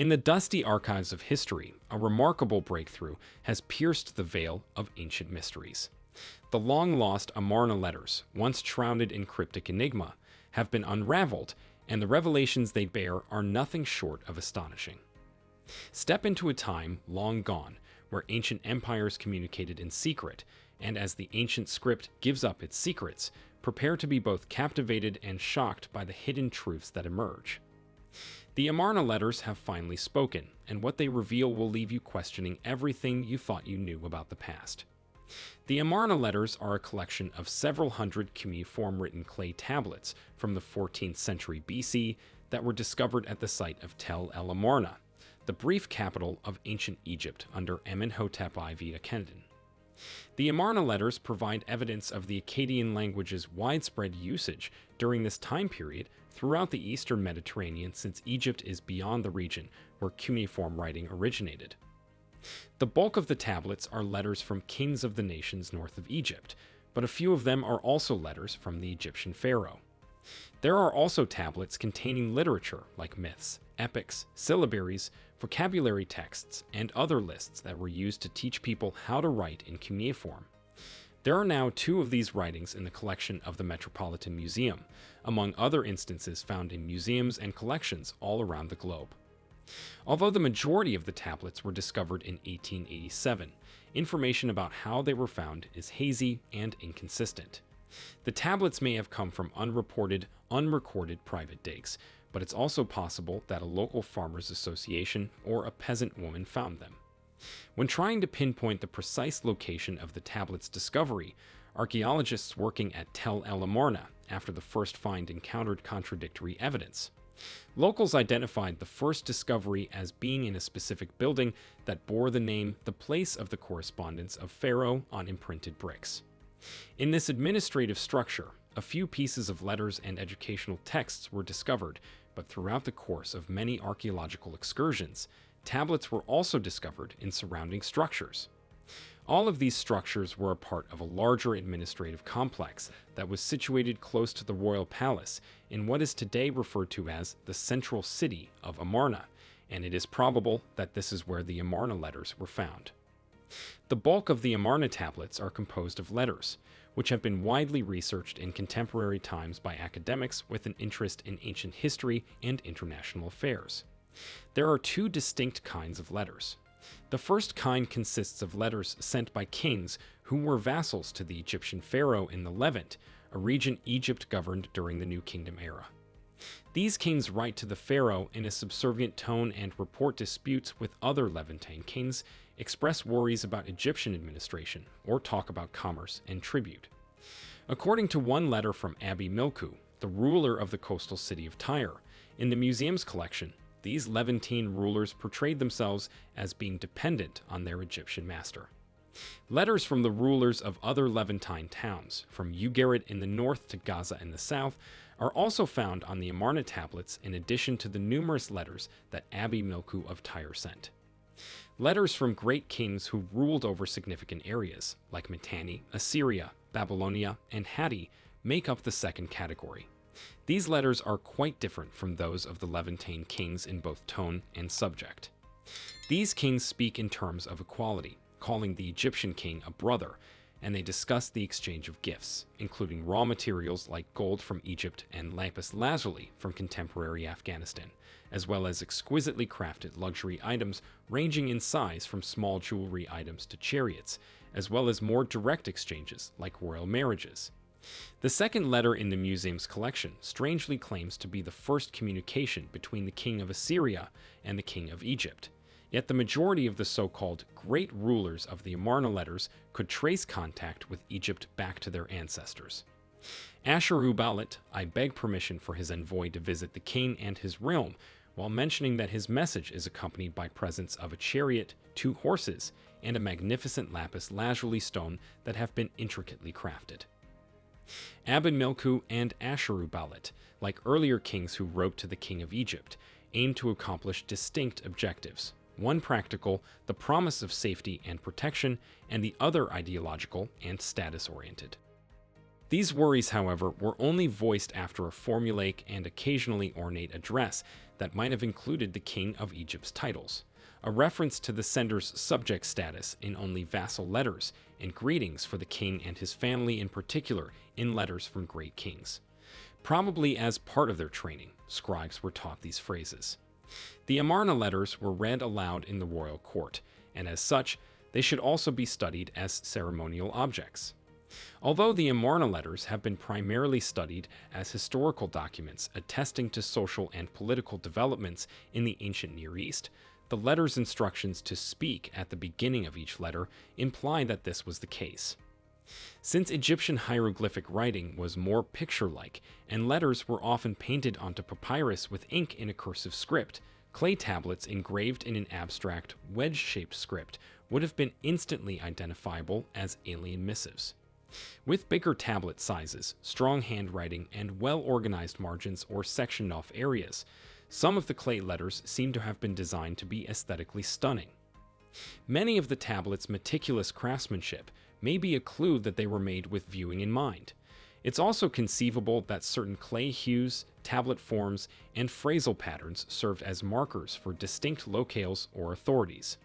In the dusty archives of history, a remarkable breakthrough has pierced the veil of ancient mysteries. The long-lost Amarna letters, once shrouded in cryptic enigma, have been unraveled, and the revelations they bear are nothing short of astonishing. Step into a time long gone, where ancient empires communicated in secret, and as the ancient script gives up its secrets, prepare to be both captivated and shocked by the hidden truths that emerge. The Amarna letters have finally spoken, and what they reveal will leave you questioning everything you thought you knew about the past. The Amarna letters are a collection of several hundred cuneiform written clay tablets from the 14th century BC that were discovered at the site of Tel El-AMARNA, the brief capital of ancient Egypt under Amenhotep IV Akhenaten. The Amarna letters provide evidence of the Akkadian language's widespread usage during this time period throughout the eastern Mediterranean, since Egypt is beyond the region where cuneiform writing originated. The bulk of the tablets are letters from kings of the nations north of Egypt, but a few of them are also letters from the Egyptian pharaoh. There are also tablets containing literature like myths, epics, syllabaries, vocabulary texts, and other lists that were used to teach people how to write in cuneiform. There are now 2 of these writings in the collection of the Metropolitan Museum, among other instances found in museums and collections all around the globe. Although the majority of the tablets were discovered in 1887, information about how they were found is hazy and inconsistent. The tablets may have come from unreported, unrecorded private digs, but it's also possible that a local farmers' association or a peasant woman found them. When trying to pinpoint the precise location of the tablet's discovery, archaeologists working at Tel El-AMARNA after the first find encountered contradictory evidence. Locals identified the first discovery as being in a specific building that bore the name "the place of the correspondence of Pharaoh" on imprinted bricks. In this administrative structure, a few pieces of letters and educational texts were discovered, but throughout the course of many archaeological excursions, tablets were also discovered in surrounding structures. All of these structures were a part of a larger administrative complex that was situated close to the royal palace in what is today referred to as the central city of Amarna, and it is probable that this is where the Amarna letters were found. The bulk of the Amarna tablets are composed of letters, which have been widely researched in contemporary times by academics with an interest in ancient history and international affairs. There are 2 distinct kinds of letters. The first kind consists of letters sent by kings who were vassals to the Egyptian pharaoh in the Levant, a region Egypt governed during the New Kingdom era. These kings write to the pharaoh in a subservient tone and report disputes with other Levantine kings, express worries about Egyptian administration, or talk about commerce and tribute. According to one letter from Abi Milku, the ruler of the coastal city of Tyre, in the museum's collection, these Levantine rulers portrayed themselves as being dependent on their Egyptian master. Letters from the rulers of other Levantine towns, from Ugarit in the north to Gaza in the south, are also found on the Amarna tablets in addition to the numerous letters that Abi Milku of Tyre sent. Letters from great kings who ruled over significant areas, like Mitanni, Assyria, Babylonia, and Hatti, make up the second category. These letters are quite different from those of the Levantine kings in both tone and subject. These kings speak in terms of equality, calling the Egyptian king a brother, and they discuss the exchange of gifts, including raw materials like gold from Egypt and lapis lazuli from contemporary Afghanistan, as well as exquisitely crafted luxury items ranging in size from small jewelry items to chariots, as well as more direct exchanges like royal marriages. The second letter in the museum's collection strangely claims to be the first communication between the king of Assyria and the king of Egypt. Yet the majority of the so-called great rulers of the Amarna letters could trace contact with Egypt back to their ancestors. Ashurbanipal I beg permission for his envoy to visit the king and his realm, while mentioning that his message is accompanied by presents of a chariot, 2 horses, and a magnificent lapis lazuli stone that have been intricately crafted. Abi Milku and Ashurbanipal, like earlier kings who wrote to the king of Egypt, aimed to accomplish distinct objectives. One practical, the promise of safety and protection, and the other ideological and status-oriented. These worries, however, were only voiced after a formulaic and occasionally ornate address that might have included the King of Egypt's titles, a reference to the sender's subject status in only vassal letters, and greetings for the king and his family in particular in letters from great kings. Probably as part of their training, scribes were taught these phrases. The Amarna letters were read aloud in the royal court, and as such, they should also be studied as ceremonial objects. Although the Amarna letters have been primarily studied as historical documents attesting to social and political developments in the ancient Near East, the letter's instructions to speak at the beginning of each letter imply that this was the case. Since Egyptian hieroglyphic writing was more picture-like, and letters were often painted onto papyrus with ink in a cursive script, clay tablets engraved in an abstract, wedge-shaped script would have been instantly identifiable as alien missives. With bigger tablet sizes, strong handwriting, and well-organized margins or sectioned-off areas, some of the clay letters seem to have been designed to be aesthetically stunning. Many of the tablets' meticulous craftsmanship may be a clue that they were made with viewing in mind. It's also conceivable that certain clay hues, tablet forms, and phrasal patterns served as markers for distinct locales or authorities.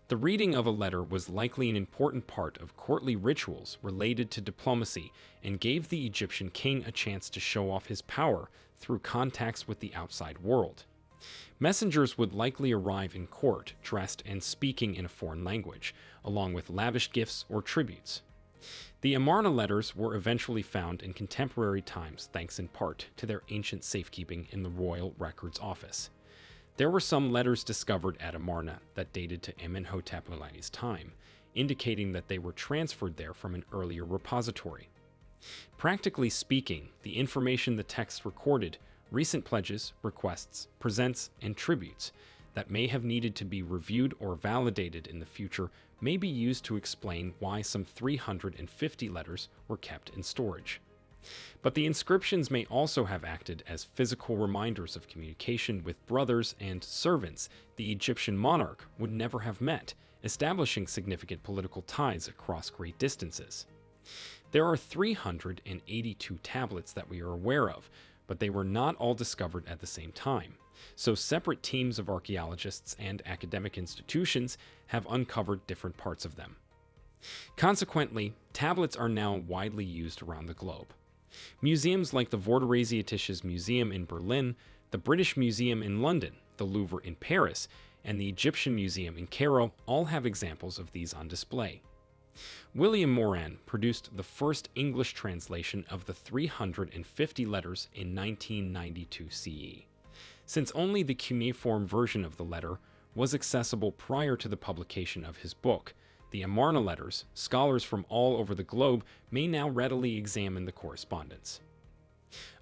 The reading of a letter was likely an important part of courtly rituals related to diplomacy and gave the Egyptian king a chance to show off his power through contacts with the outside world. Messengers would likely arrive in court dressed and speaking in a foreign language, along with lavish gifts or tributes. The Amarna letters were eventually found in contemporary times thanks in part to their ancient safekeeping in the Royal Records Office. There were some letters discovered at Amarna that dated to Amenhotep II's time, indicating that they were transferred there from an earlier repository. Practically speaking, the information the text recorded, recent pledges, requests, presents, and tributes that may have needed to be reviewed or validated in the future may be used to explain why some 350 letters were kept in storage. But the inscriptions may also have acted as physical reminders of communication with brothers and servants the Egyptian monarch would never have met, establishing significant political ties across great distances. There are 382 tablets that we are aware of, but they were not all discovered at the same time, so separate teams of archaeologists and academic institutions have uncovered different parts of them. Consequently, tablets are now widely used around the globe. Museums like the Vorderasiatisches Museum in Berlin, the British Museum in London, the Louvre in Paris, and the Egyptian Museum in Cairo all have examples of these on display. William Moran produced the first English translation of the 350 letters in 1992 CE. Since only the cuneiform version of the letter was accessible prior to the publication of his book, the Amarna letters, scholars from all over the globe may now readily examine the correspondence.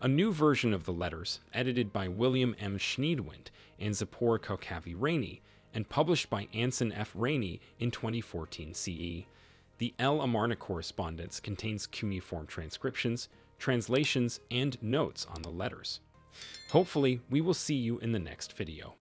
A new version of the letters, edited by William M. Schneidwind and Zipporah Kokavi-Rainey, and published by Anson F. Rainey in 2014 CE, the EL-AMARNA correspondence contains cuneiform transcriptions, translations, and notes on the letters. Hopefully, we will see you in the next video.